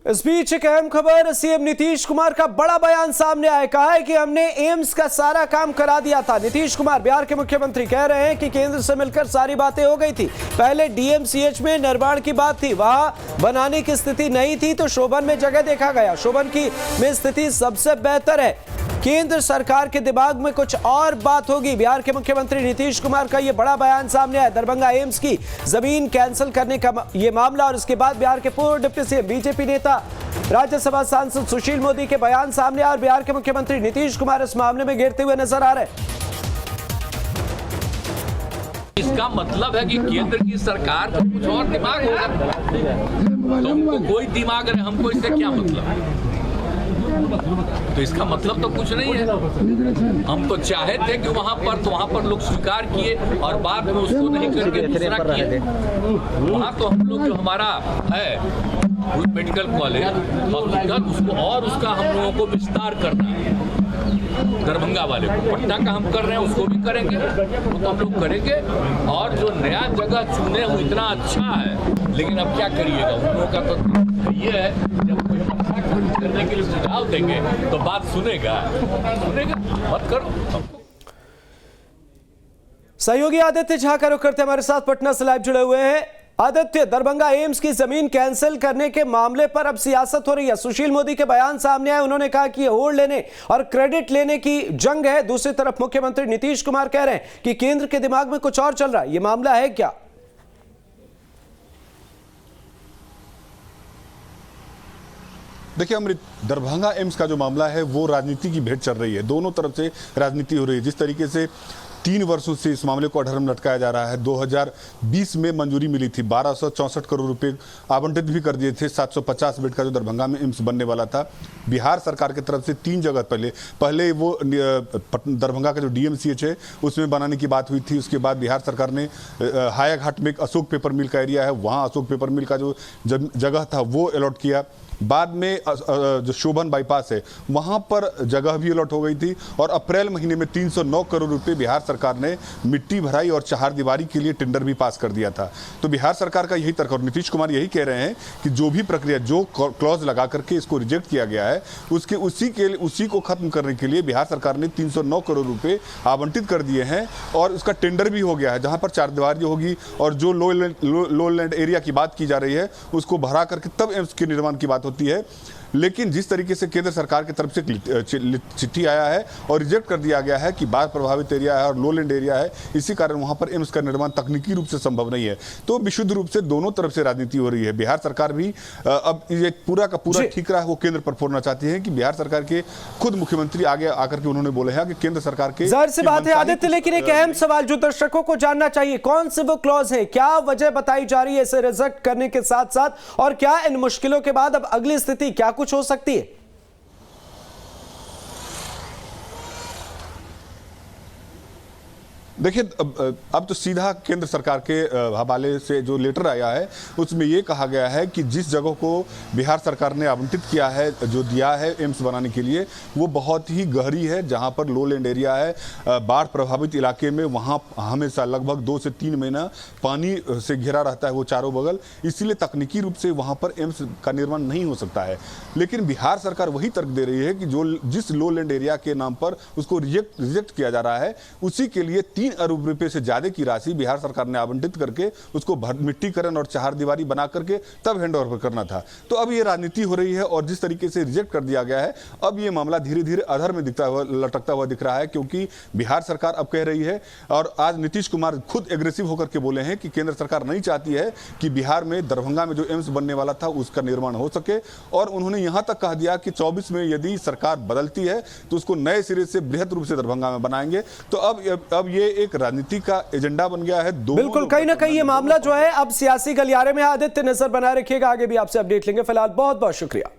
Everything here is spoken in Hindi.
इस बीच एक अहम खबर, सीएम नीतीश कुमार का बड़ा बयान सामने आया। कहा है कि हमने एम्स का सारा काम करा दिया था। नीतीश कुमार बिहार के मुख्यमंत्री कह रहे हैं कि केंद्र से मिलकर सारी बातें हो गई थी। पहले डीएमसीएच में निर्माण की बात थी, वहां बनाने की स्थिति नहीं थी तो शोभन में जगह देखा गया। शोभन की में स्थिति सबसे बेहतर है। केंद्र सरकार के दिमाग में कुछ और बात होगी। बिहार के मुख्यमंत्री नीतीश कुमार का यह बड़ा बयान सामने आया। दरभंगा एम्स की जमीन कैंसिल करने का यह मामला और इसके बाद बिहार के पूर्व डिप्टी सीएम बीजेपी नेता राज्यसभा सांसद सुशील मोदी के बयान सामने आए और बिहार के मुख्यमंत्री नीतीश कुमार इस मामले में घेरते हुए नजर आ रहे हैं। इसका मतलब है कि केंद्र की सरकार को कुछ और दिमाग होगा, तुमको कोई दिमाग है, हमको इससे क्या मतलब? तो इसका मतलब तो कुछ नहीं है। हम तो चाहे थे कि वहां पर लोग स्वीकार किए और बाद में उसको नहीं करके दूसरा किए। वहां तो हम लोग जो हमारा है मेडिकल कॉलेज हॉस्पिटल, उसको और उसका हम लोगों को विस्तार करना है। दरभंगा वाले को पट्टा का हम कर रहे हैं, उसको भी करेंगे, वो तो हम लोग करेंगे। और जो नया जगह चुने वो इतना अच्छा है, लेकिन अब क्या करिएगा, उन लोगों का तो ये है जब कोई पट्टा करने के लिए सुझाव देंगे तो बात सुनेगा मत करो। सहयोगी आदित्य झा का रुख करते हमारे साथ पटना से लाइव जुड़े हुए हैं। आदित्य, दरभंगा एम्स की जमीन कैंसिल करने के मामले पर अब सियासत हो रही है। सुशील मोदी के बयान सामने आए, उन्होंने कहा कि ये होल्ड लेने और क्रेडिट लेने की जंग है। दूसरी तरफ मुख्यमंत्री नीतीश कुमार कह रहे हैं कि केंद्र के दिमाग में कुछ और चल रहा है। ये मामला है क्या? देखिए अमृत, दरभंगा एम्स का जो मामला है वो राजनीति की भेंट चल रही है। दोनों तरफ से राजनीति हो रही है। जिस तरीके से 3 वर्षों से इस मामले को अधर में लटकाया जा रहा है। 2020 में मंजूरी मिली थी, 1264 करोड़ रुपए आवंटित भी कर दिए थे। 750 बेड का जो दरभंगा में एम्स बनने वाला था, बिहार सरकार की तरफ से 3 जगह पहले वो दरभंगा का जो डीएमसीएच है उसमें बनाने की बात हुई थी। उसके बाद बिहार सरकार ने हायाघाट में एक अशोक पेपर मिल का एरिया है, वहाँ अशोक पेपर मिल का जो जगह था वो अलॉट किया। बाद में जो शोभन बाईपास है वहां पर जगह भी अलॉट हो गई थी और अप्रैल महीने में 309 करोड़ रुपए बिहार सरकार ने मिट्टी भराई और चहारदीवारी के लिए टेंडर भी पास कर दिया था। तो बिहार सरकार का यही तर्क, और नीतीश कुमार यही कह रहे हैं कि जो भी प्रक्रिया, जो क्लॉज लगा करके इसको रिजेक्ट किया गया है, उसी को खत्म करने के लिए बिहार सरकार ने 309 करोड़ रुपए आवंटित कर दिए हैं और उसका टेंडर भी हो गया है। जहां पर चहारदीवारी होगी और जो लो लैंड एरिया की बात की जा रही है उसको भरा करके तब एम्स के निर्माण की बात होती है। लेकिन जिस तरीके से केंद्र सरकार की तरफ से चिट्ठी आया है और रिजेक्ट कर दिया गया है कि बाढ़ प्रभावित एरिया है और लो लैंड एरिया है, इसी कारण वहां पर एम्स का निर्माण तकनीकी रूप से संभव नहीं है। तो विशुद्ध रूप से दोनों तरफ से राजनीति हो रही है। बिहार सरकार भी अब ये पूरा का पूरा ठीकरा वो केंद्र पर फोड़ना चाहती है कि बिहार सरकार के खुद मुख्यमंत्री आगे आकर के उन्होंने बोले हैं कि केंद्र सरकार के जाहिर सी बात है आदित्य, लेकिन एक अहम सवाल जो दर्शकों को जानना चाहिए, कौन से वो क्लॉज है, क्या वजह बताई जा रही है इसे रिजेक्ट करने के साथ साथ, और क्या इन मुश्किलों के बाद अब अगली स्थिति क्या कुछ हो सकती है? देखिए अब तो सीधा केंद्र सरकार के हवाले से जो लेटर आया है उसमें ये कहा गया है कि जिस जगह को बिहार सरकार ने आवंटित किया है, जो दिया है एम्स बनाने के लिए, वो बहुत ही गहरी है। जहां पर लो लैंड एरिया है, बाढ़ प्रभावित इलाके में, वहां हमेशा लगभग 2 से 3 महीना पानी से घिरा रहता है वो चारों बगल। इसीलिए तकनीकी रूप से वहां पर एम्स का निर्माण नहीं हो सकता है। लेकिन बिहार सरकार वही तर्क दे रही है कि जिस लो लैंड एरिया के नाम पर उसको रिजेक्ट किया जा रहा है, उसी के लिए 3 अरब रुपए से ज्यादा की राशि बिहार सरकार ने आवंटित करके उसको मिट्टीकरण और चहारदीवारी बना करके तब हैंड ओवर करना था। तो अब ये राजनीति हो रही है और जिस तरीके से रिजेक्ट कर दिया गया है, अब ये मामला धीरे धीरे अधर में लटकता हुआ दिख रहा है, क्योंकि बिहार सरकार अब कह रही है, और आज नीतीश कुमार खुद एग्रेसिव होकर के बोले हैं कि केंद्र सरकार नहीं चाहती है कि बिहार में दरभंगा में जो एम्स बनने वाला था उसका निर्माण हो सके। और उन्होंने यहां तक कह दिया कि 24 में यदि सरकार बदलती है तो उसको नए सिरे से बृहद रूप से दरभंगा में बनाएंगे। तो अब ये एक राजनीति का एजेंडा बन गया है। बिल्कुल, कहीं ना कहीं ये मामला जो है अब सियासी गलियारे में। आदित्य, नजर बनाए रखिएगा, आगे भी आपसे अपडेट लेंगे। फिलहाल बहुत बहुत शुक्रिया।